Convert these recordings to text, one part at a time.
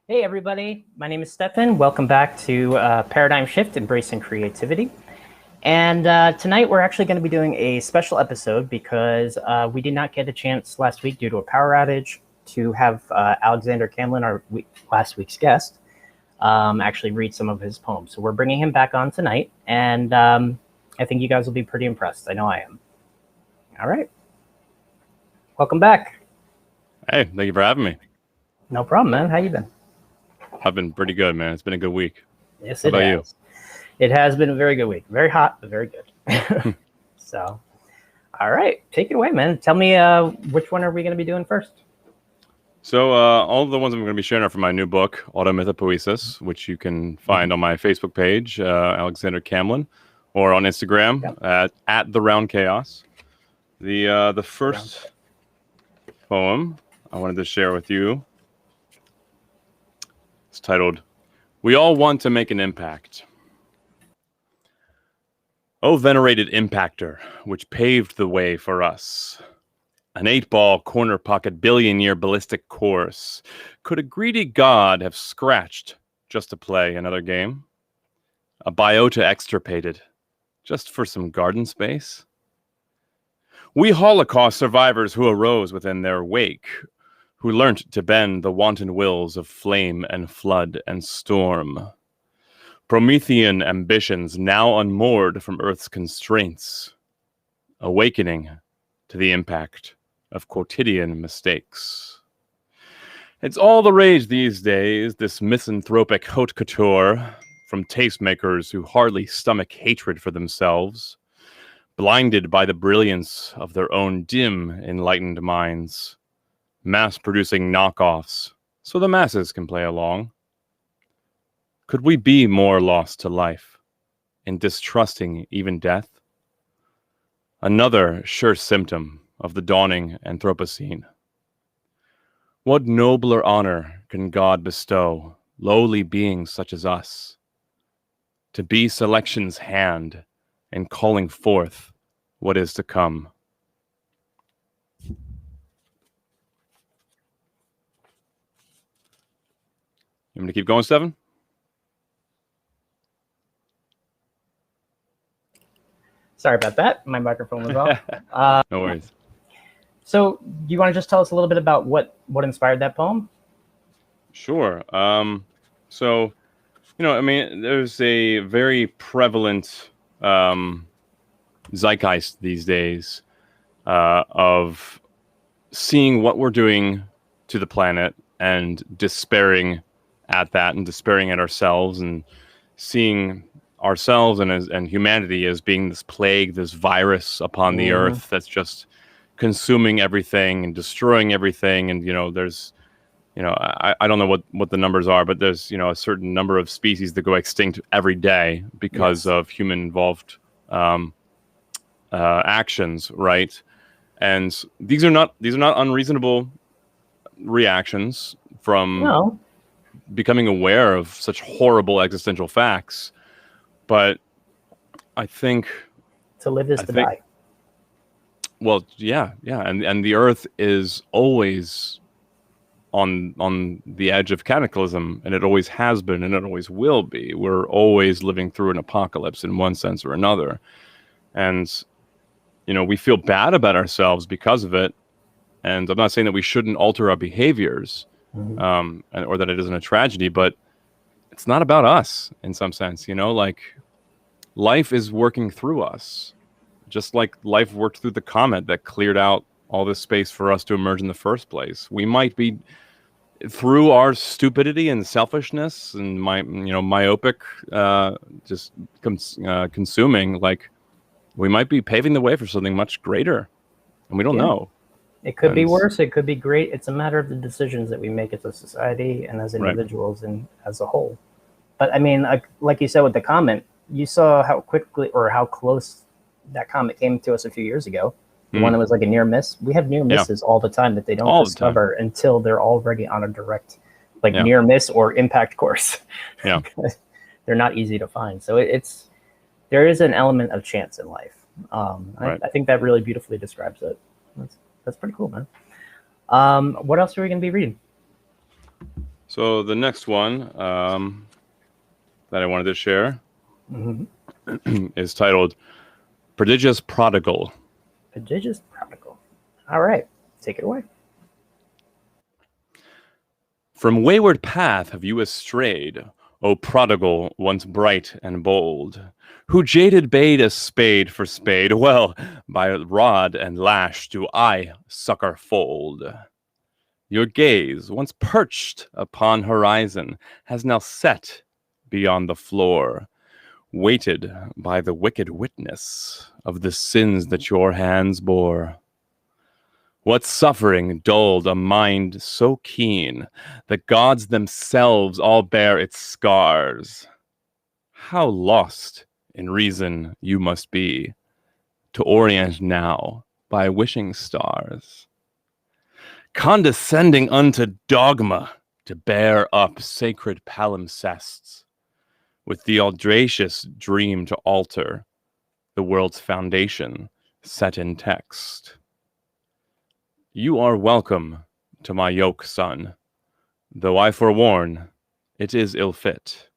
Hey everybody, my name is Stefan. Welcome back to Paradigm Shift, Embracing Creativity. And tonight we're actually going to be doing a special episode because we did not get a chance last week due to a power outage to have Alexander Camlin, our last week's guest, actually read some of his poems. So we're bringing him back on tonight, and I think you guys will be pretty impressed. I know I am. All right. Welcome back. Hey, thank you for having me. No problem, man. How you been? I've been pretty good, man. It's been a good week. Yes, How about you? It has been a very good week. Very hot, but very good. So, all right. Take it away, man. Tell me which one are we going to be doing first? So all of the ones I'm going to be sharing are from my new book, Automythopoesis, which you can find on my Facebook page, Alexander Camlin, or on Instagram at The Round Chaos. The first poem I wanted to share with you is titled, "We All Want to Make an Impact." O venerated impactor, which paved the way for us. An 8-ball corner pocket billion-year ballistic course. Could a greedy god have scratched just to play another game? A biota extirpated just for some garden space? We Holocaust survivors who arose within their wake, who learnt to bend the wanton wills of flame and flood and storm. Promethean ambitions now unmoored from Earth's constraints, awakening to the impact of quotidian mistakes. It's all the rage these days, this misanthropic haute couture, from tastemakers who hardly stomach hatred for themselves, blinded by the brilliance of their own dim, enlightened minds, mass-producing knockoffs so the masses can play along. Could we be more lost to life in distrusting even death? Another sure symptom of the dawning Anthropocene. What nobler honor can God bestow lowly beings such as us, to be selection's hand in calling forth what is to come? You want me to keep going, Stephen? Sorry about that. My microphone was off. No worries. So, do you want to just tell us a little bit about what inspired that poem? Sure. So, there's a very prevalent zeitgeist these days of seeing what we're doing to the planet and despairing at that and despairing at ourselves, and seeing ourselves and humanity as being this plague, this virus upon the earth that's just consuming everything and destroying everything. And there's I don't know what the numbers are, but there's a certain number of species that go extinct every day because of human involved actions, right? And these are not unreasonable reactions from becoming aware of such horrible existential facts. But I think to live is to die. Well, yeah, and the Earth is always on the edge of cataclysm, and it always has been, and it always will be. We're always living through an apocalypse in one sense or another, and we feel bad about ourselves because of it. And I'm not saying that we shouldn't alter our behaviors, or that it isn't a tragedy, but it's not about us in some sense. Like life is working through us. Just like life worked through the comet that cleared out all this space for us to emerge in the first place. We might be, through our stupidity and selfishness and myopic, consuming, like we might be paving the way for something much greater, and we don't know. It could be worse. It could be great. It's a matter of the decisions that we make as a society and as individuals and as a whole. But I mean, like you said with the comet, you saw how quickly or how close that comet came to us a few years ago. The one that was like a near miss. We have near misses all the time that they don't discover until they're already on a direct near miss or impact course. Yeah. They're not easy to find. So there is an element of chance in life. I think that really beautifully describes it. That's pretty cool, man. What else are we going to be reading? So the next one that I wanted to share is titled Prodigious Prodigal. Prodigious Prodigal. All right, take it away. From wayward path have you strayed, O prodigal, once bright and bold, who jaded bade a spade for spade. Well, by rod and lash do I succor fold. Your gaze, once perched upon horizon, has now set beyond the floor, weighted by the wicked witness of the sins that your hands bore. What suffering dulled a mind so keen that gods themselves all bear its scars? How lost in reason you must be to orient now by wishing stars, condescending unto dogma to bear up sacred palimpsests, with the audacious dream to alter the world's foundation set in text. You are welcome to my yoke, son, though I forewarn it is ill fit.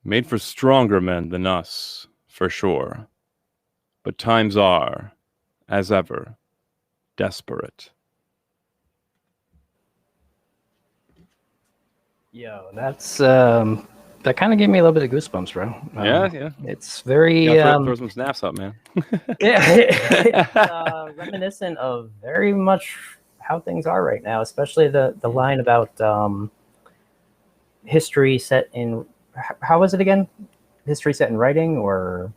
Made for stronger men than us, for sure, but times are, as ever, desperate. Yo, that's that kind of gave me a little bit of goosebumps, bro. Yeah. It's very Throw some snaps up, man. it's reminiscent of very much how things are right now, especially the line about history set in, how was it again? History set in writing or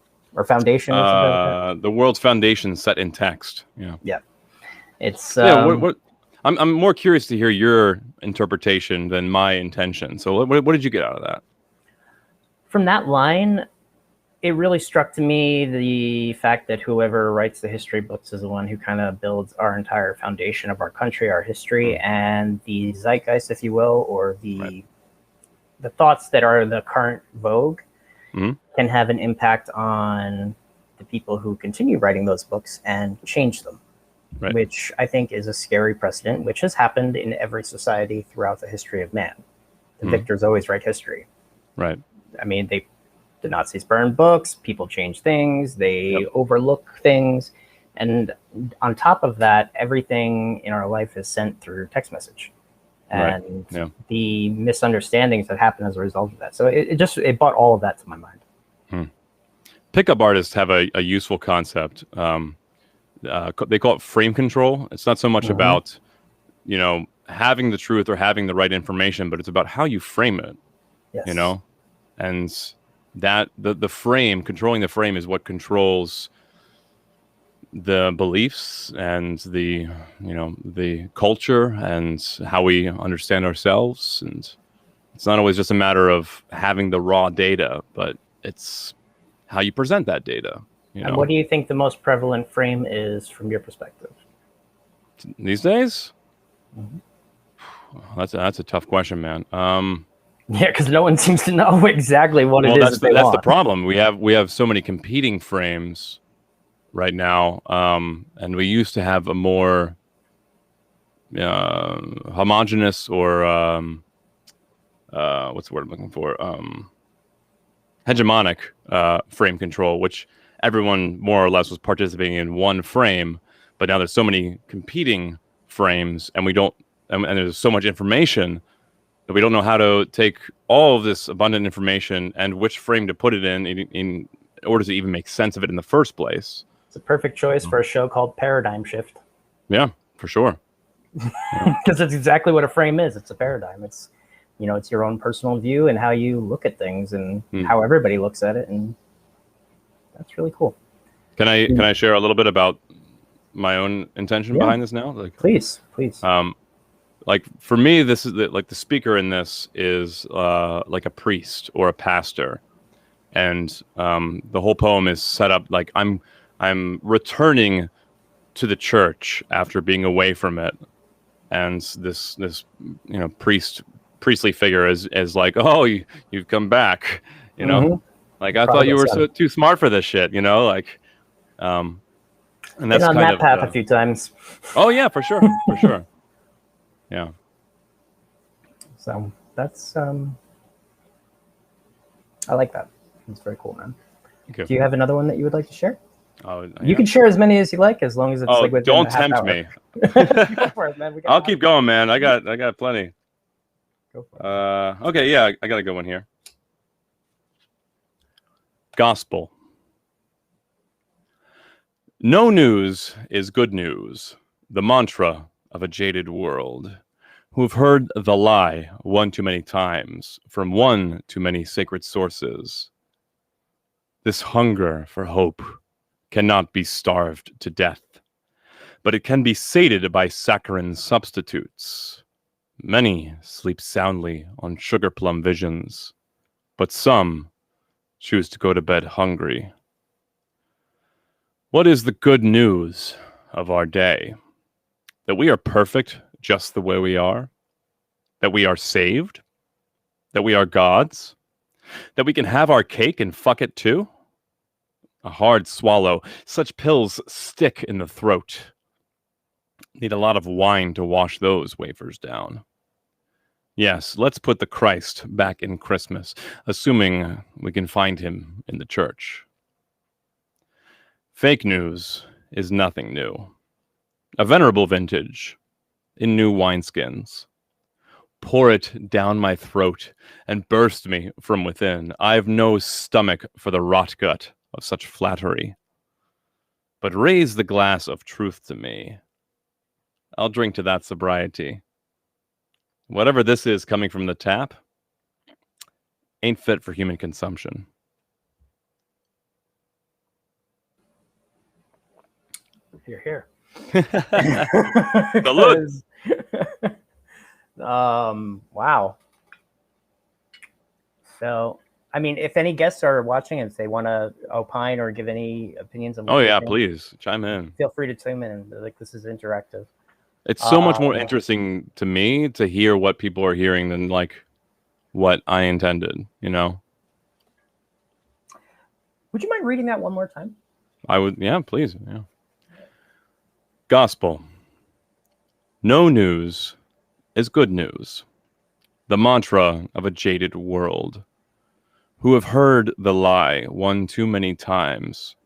foundation or something like that? The world's foundation set in text. Yeah. It's What I'm more curious to hear your interpretation than my intention. So what did you get out of that? From that line, it really struck to me the fact that whoever writes the history books is the one who kind of builds our entire foundation of our country, our history, and the zeitgeist, if you will, or the thoughts that are the current vogue can have an impact on the people who continue writing those books and change them, which I think is a scary precedent, which has happened in every society throughout the history of man. The victors always write history. Right. I mean, the Nazis burned books, people change things, they overlook things. And on top of that, everything in our life is sent through text message. And the misunderstandings that happen as a result of that. So it brought all of that to my mind. Pickup artists have a useful concept. They call it frame control. It's not so much about, having the truth or having the right information, but it's about how you frame it. Yes. And that the frame, controlling the frame, is what controls the beliefs and the culture and how we understand ourselves. And it's not always just a matter of having the raw data, but it's how you present that data. And what do you think the most prevalent frame is from your perspective these days? That's a tough question, man. Yeah, because no one seems to know exactly what it is. That's the problem. We have so many competing frames right now, and we used to have a more homogenous or what's the word I'm looking for? Hegemonic frame control, which everyone more or less was participating in one frame. But now there's so many competing frames, and and there's so much information that we don't know how to take all of this abundant information and which frame to put it in order to even make sense of it in the first place. It's a perfect choice for a show called Paradigm Shift. Yeah, for sure. Because it's exactly what a frame is. It's a paradigm. It's it's your own personal view and how you look at things and how everybody looks at it, and that's really cool. Can I share a little bit about my own intention behind this now? Please. Like for me, this is the speaker in this is like a priest or a pastor, and the whole poem is set up like I'm returning to the church after being away from it, and this priestly figure is like, oh, you've come back, like I thought you were too smart for this shit, and that's on kind that of path a few times. Oh yeah, for sure. Yeah. So that's I like that. It's very cool, man. Okay. Do you have another one that you would like to share? Oh, You can share as many as you like, as long as it's like within don't the half tempt hour. me. Go for it, man. I'll keep going, man. I got plenty. Go for it. Okay, yeah, I got a good one here. Gospel. No news is good news. The mantra of a jaded world, who have heard the lie one too many times from one too many sacred sources. This hunger for hope cannot be starved to death, but it can be sated by saccharine substitutes. Many sleep soundly on sugar plum visions, but some choose to go to bed hungry. What is the good news of our day? That we are perfect just the way we are, that we are saved, that we are God's, that we can have our cake and fuck it too? A hard swallow. Such pills stick in the throat. Need a lot of wine to wash those wafers down. Yes, let's put the Christ back in Christmas, assuming we can find him in the church. Fake news is nothing new. A venerable vintage in new wineskins. Pour it down my throat and burst me from within. I've no stomach for the rot gut of such flattery. But raise the glass of truth to me. I'll drink to that sobriety. Whatever this is coming from the tap ain't fit for human consumption. You're here. Salute. Wow. So, I mean, if any guests are watching and if they want to opine or give any opinions on what they think, Please chime in. feel free to chime in. Like, this is interactive. It's so much more interesting to me to hear what people are hearing than like what I intended, you know? Would you mind reading that one more time? I would, yeah, please. Yeah. Gospel. No news is good news. The mantra of a jaded world, who have heard the lie one too many times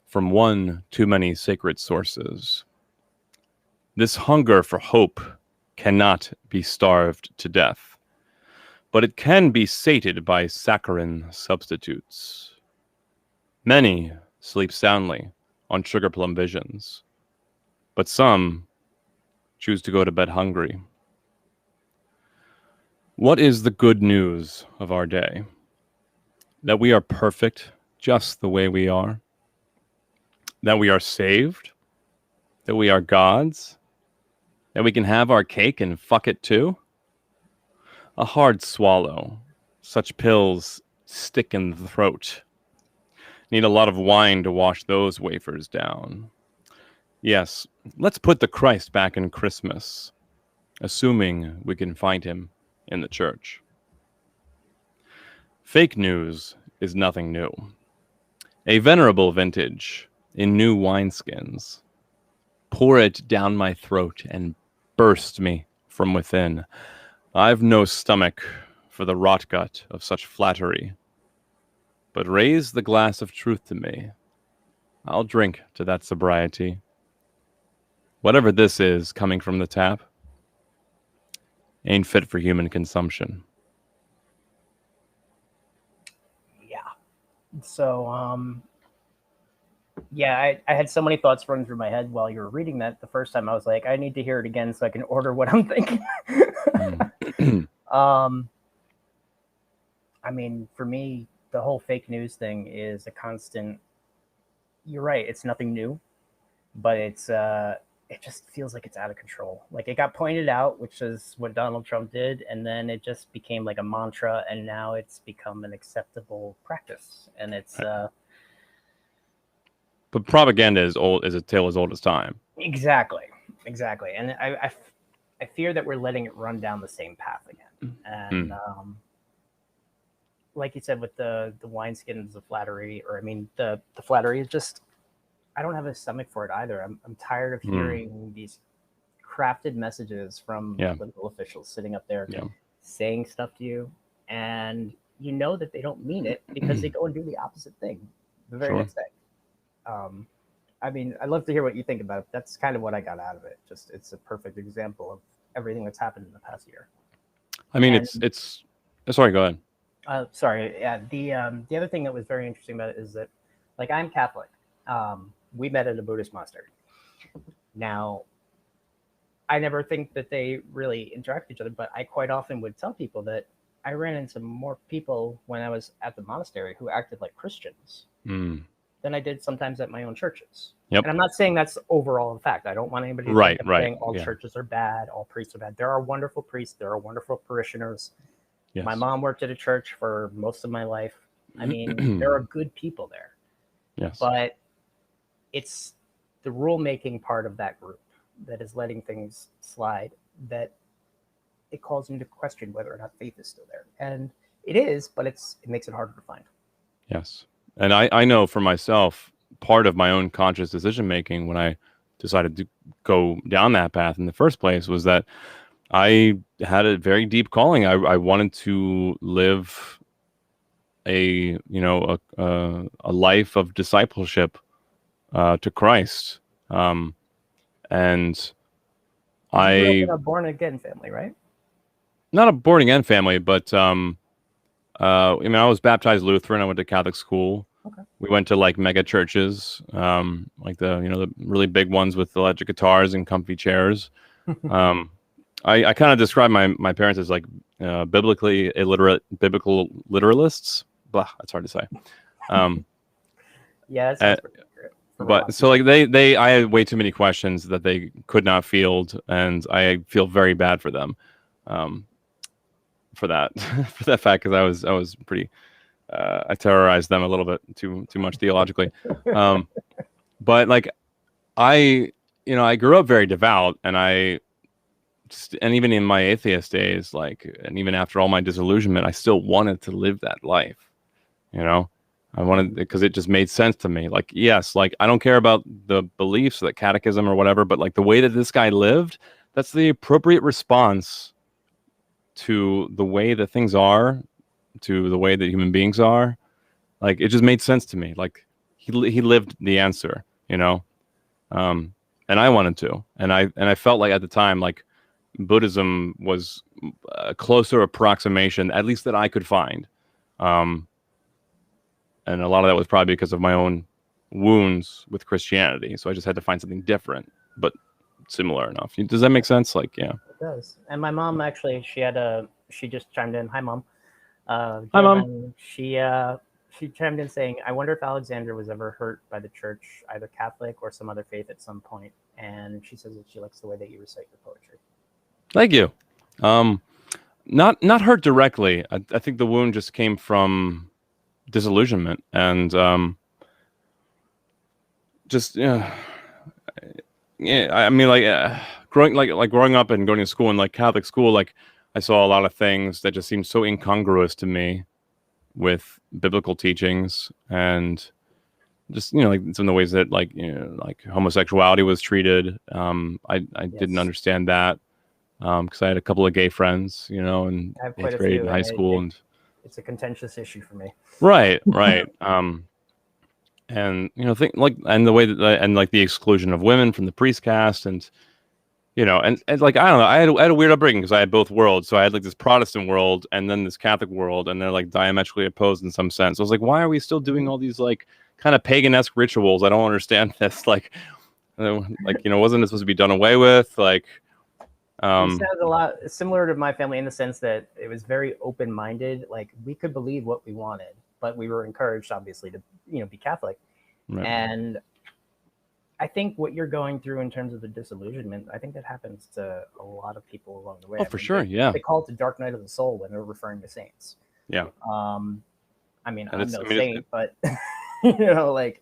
from one too many sacred sources. This hunger for hope cannot be starved to death, but it can be sated by saccharine substitutes. Many sleep soundly on sugar plum visions, but some choose to go to bed hungry. What is the good news of our day? That we are perfect just the way we are, that we are saved, that we are God's, that we can have our cake and fuck it too? A hard swallow. Such pills stick in the throat. Need a lot of wine to wash those wafers down. Yes, let's put the Christ back in Christmas, assuming we can find him in the church. Fake news is nothing new. A venerable vintage in new wineskins. Pour it down my throat and burst me from within. I've no stomach for the rot gut of such flattery. But raise the glass of truth to me. I'll drink to that sobriety. Whatever this is coming from the tap ain't fit for human consumption. Yeah. So, yeah, I had so many thoughts running through my head while you were reading that. The first time I was like, I need to hear it again so I can order what I'm thinking. I mean, for me, the whole fake news thing is a constant. You're right. It's nothing new, but it just feels like it's out of control. Like it got pointed out, which is what Donald Trump did, and then it just became like a mantra, and now it's become an acceptable practice, and it's. But propaganda is a tale as old as time. Exactly, and I fear that we're letting it run down the same path again, and like you said with the wineskins, the flattery, or I mean the flattery is just. I don't have a stomach for it either. I'm tired of hearing these crafted messages from political officials sitting up there saying stuff to you, and you know that they don't mean it because they go and do the opposite thing the very Sure. next day. I mean, I'd love to hear what you think about it. That's kind of what I got out of it. Just it's a perfect example of everything that's happened in the past year. I mean, And it's. Sorry, go ahead. sorry, yeah. The other thing that was very interesting about it is that, like, I'm Catholic. We met at a Buddhist monastery. Now, I never think that they really interact with each other, but I quite often would tell people that I ran into more people when I was at the monastery who acted like Christians Mm. than I did sometimes at my own churches. Yep. And I'm not saying that's overall a fact. I don't want anybody to Right, think I'm right, saying all yeah. churches are bad, all priests are bad. There are wonderful priests, there are wonderful parishioners. Yes. My mom worked at a church for most of my life. I mean, there are good people there. Yes. But it's the rule-making part of that group that is letting things slide, that it calls into question whether or not faith is still there. And it is, but it makes it harder to find. Yes. And I know for myself, part of my own conscious decision making when I decided to go down that path in the first place was that I had a very deep calling. I wanted to live a a life of discipleship to Christ, and You grew up I in a born again family, right? not a born again family, but I mean, I was baptized Lutheran. I went to Catholic school. Okay. We went to like mega churches, like the really big ones with electric guitars and comfy chairs. I kind of describe my parents as like biblically illiterate, biblical literalists. Blah, that's hard to say. Yeah, that sounds pretty accurate. But so like I had way too many questions that they could not field, and I feel very bad for them, for that for that fact, because I was pretty I terrorized them a little bit too much theologically, but like I I grew up very devout, and and even in my atheist days, like, and even after all my disillusionment, I still wanted to live that life. I wanted, because it just made sense to me. Like, yes, like I don't care about the beliefs, the catechism or whatever, but like the way that this guy lived, that's the appropriate response to the way that things are, to the way that human beings are. Like, it just made sense to me. Like he lived the answer, and I wanted to, and I felt like at the time, like Buddhism was a closer approximation, at least that I could find. And a lot of that was probably because of my own wounds with Christianity. So I just had to find something different, but similar enough. Does that make sense? Like, yeah. It does. And my mom actually, she just chimed in. Hi, Mom. Hi, Mom. She chimed in saying, I wonder if Alexander was ever hurt by the church, either Catholic or some other faith at some point. And she says that she likes the way that you recite your poetry. Thank you. Not hurt directly. I think the wound just came from disillusionment, and just I mean, like growing up and going to school in like Catholic school, like I saw a lot of things that just seemed so incongruous to me with biblical teachings, and just like some of the ways that like homosexuality was treated. I didn't understand that, because I had a couple of gay friends, in 8th grade and high school, and it's a contentious issue for me. Right. And and the way that and like the exclusion of women from the priest caste, and and like I don't know, I had a weird upbringing because I had both worlds. So I had like this Protestant world and then this Catholic world, and they're like diametrically opposed in some sense. So I was like, why are we still doing all these like kind of pagan-esque rituals? I don't understand this. Wasn't it supposed to be done away with? Like, it sounds a lot similar to my family in the sense that it was very open-minded. Like, we could believe what we wanted, but we were encouraged, obviously, to be Catholic. Right. And I think what you're going through in terms of the disillusionment, I think that happens to a lot of people along the way. Oh, for sure, yeah. They call it the dark night of the soul when they're referring to saints. Yeah. I mean, I'm no saint, but like,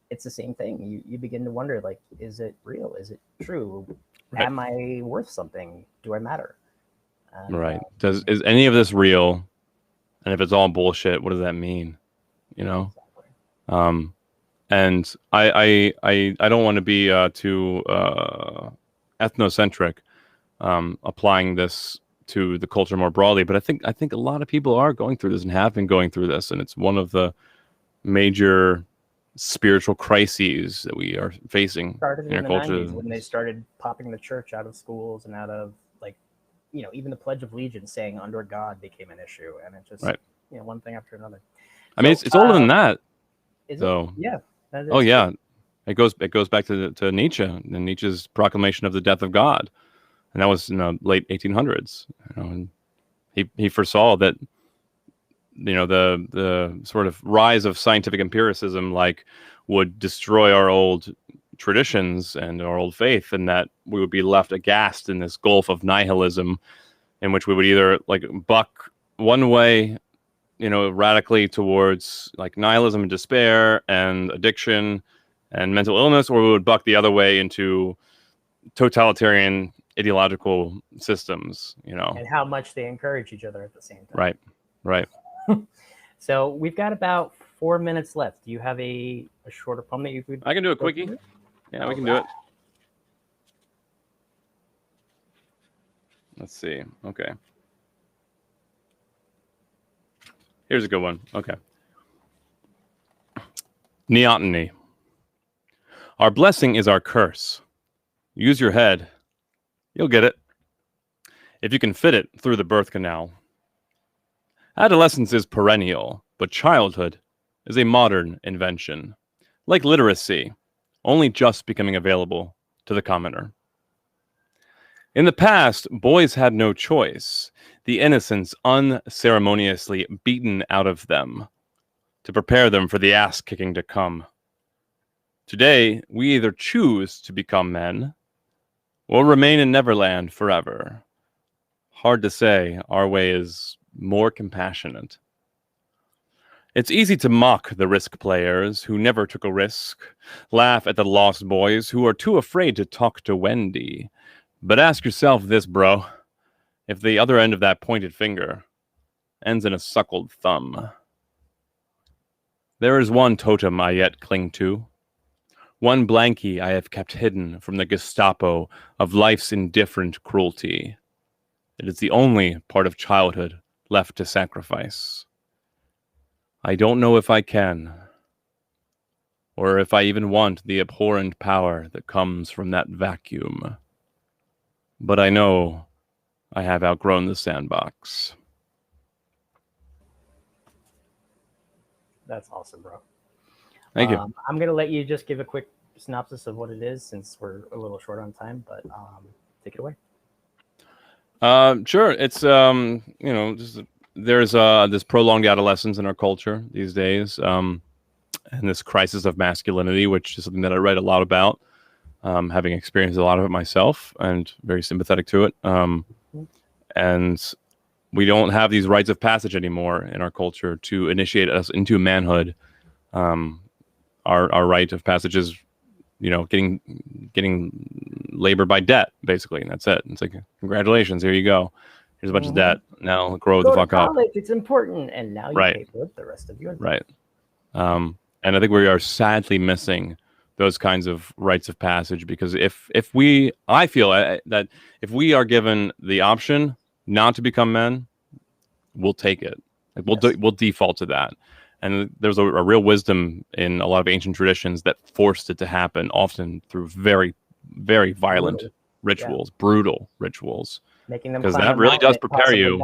it's the same thing. You begin to wonder, like, is it real? Is it true? Right. Am I worth something? Do I matter? Right. Is any of this real? And if it's all bullshit, what does that mean? Exactly. And I don't want to be too ethnocentric, applying this to the culture more broadly. But I think a lot of people are going through this and have been going through this, and it's one of the major spiritual crises that we are facing Started in our in the culture. 90s when they started popping the church out of schools and out of, like, even the Pledge of Allegiance saying under God became an issue, and it just one thing after another. I mean, it's older than that. Is so it? Yeah. Oh yeah, it goes back to Nietzsche and Nietzsche's proclamation of the death of God, and that was in the late 1800s. And he foresaw that the sort of rise of scientific empiricism would destroy our old traditions and our old faith, and that we would be left aghast in this gulf of nihilism, in which we would either buck one way, radically towards nihilism and despair and addiction and mental illness, or we would buck the other way into totalitarian ideological systems, And how much they encourage each other at the same time. Right. So we've got about 4 minutes left. Do you have a shorter poem that you could? I can do a quickie. Yeah, we can do it. Let's see. Okay. Here's a good one. Okay. Neoteny. Our blessing is our curse. Use your head. You'll get it. If you can fit it through the birth canal. Adolescence is perennial, but childhood is a modern invention. Like literacy, only just becoming available to the commoner. In the past, boys had no choice, the innocence unceremoniously beaten out of them to prepare them for the ass-kicking to come. Today, we either choose to become men or remain in Neverland forever. Hard to say, our way is more compassionate. It's easy to mock the risk players who never took a risk, laugh at the lost boys who are too afraid to talk to Wendy. But ask yourself this, bro, if the other end of that pointed finger ends in a suckled thumb. There is one totem I yet cling to, one blankie I have kept hidden from the Gestapo of life's indifferent cruelty. It is the only part of childhood left to sacrifice. I don't know if I can, or if I even want the abhorrent power that comes from that vacuum. But I know I have outgrown the sandbox. That's awesome, bro. Thank you. I'm going to let you just give a quick synopsis of what it is, since we're a little short on time, but take it away. Sure. It's there's this prolonged adolescence in our culture these days, and this crisis of masculinity, which is something that I read a lot about, having experienced a lot of it myself, and very sympathetic to it. And we don't have these rites of passage anymore in our culture to initiate us into manhood. Our rite of passage is, getting labor by debt, basically, and that's it. It's like, congratulations, here you go. Here's a bunch of debt. Now grow the fuck up. It's important, and now you pay for it the rest of your life. Right. And I think we are sadly missing those kinds of rites of passage, because I feel that if we are given the option not to become men, we'll take it. We'll default to that. And there's a real wisdom in a lot of ancient traditions that forced it to happen, often through very, very violent rituals, brutal rituals. Making them, because that really does prepare you.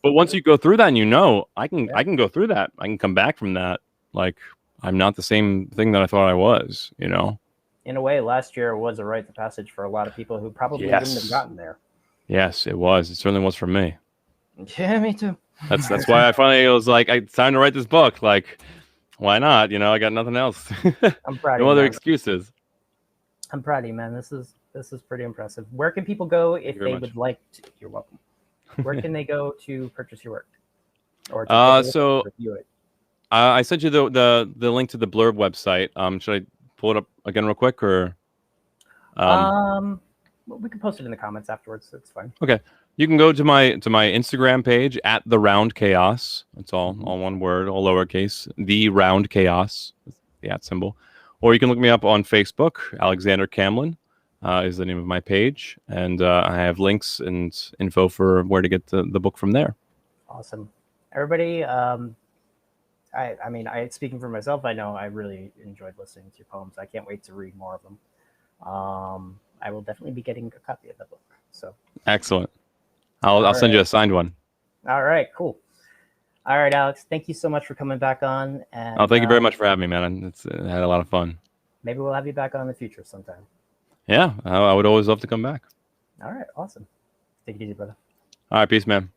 But once you go through that, and I can go through that. I can come back from that. I'm not the same thing that I thought I was. In a way, last year was a rite of passage for a lot of people who probably wouldn't have gotten there. Yes, it was. It certainly was for me. Yeah, me too. That's why I finally was like, it's time to write this book. Why not? I got nothing else. I'm proud of you. No other excuses. I'm proud of you, man. This is pretty impressive. Where can people go if they would like to? You're welcome. Where can they go to purchase your work? Or to review it? I sent you the link to the Blurb website. Should I pull it up again real quick, or? We can post it in the comments afterwards. It's fine. Okay. You can go to my Instagram page at The Round Chaos. It's all one word, all lowercase. The Round Chaos, the @ symbol. Or you can look me up on Facebook, Alexander Camlin. is the name of my page, and I have links and info for where to get the book from there. Awesome. Everybody, I mean, speaking for myself, I know I really enjoyed listening to your poems. I can't wait to read more of them. I will definitely be getting a copy of the book. So excellent. I'll send you a signed one. All right, cool. All right, Alex, thank you so much for coming back on. And thank you very much for having me, man. I had a lot of fun. Maybe we'll have you back on in the future sometime. Yeah, I would always love to come back. All right, awesome. Take it easy, brother. All right, peace, man.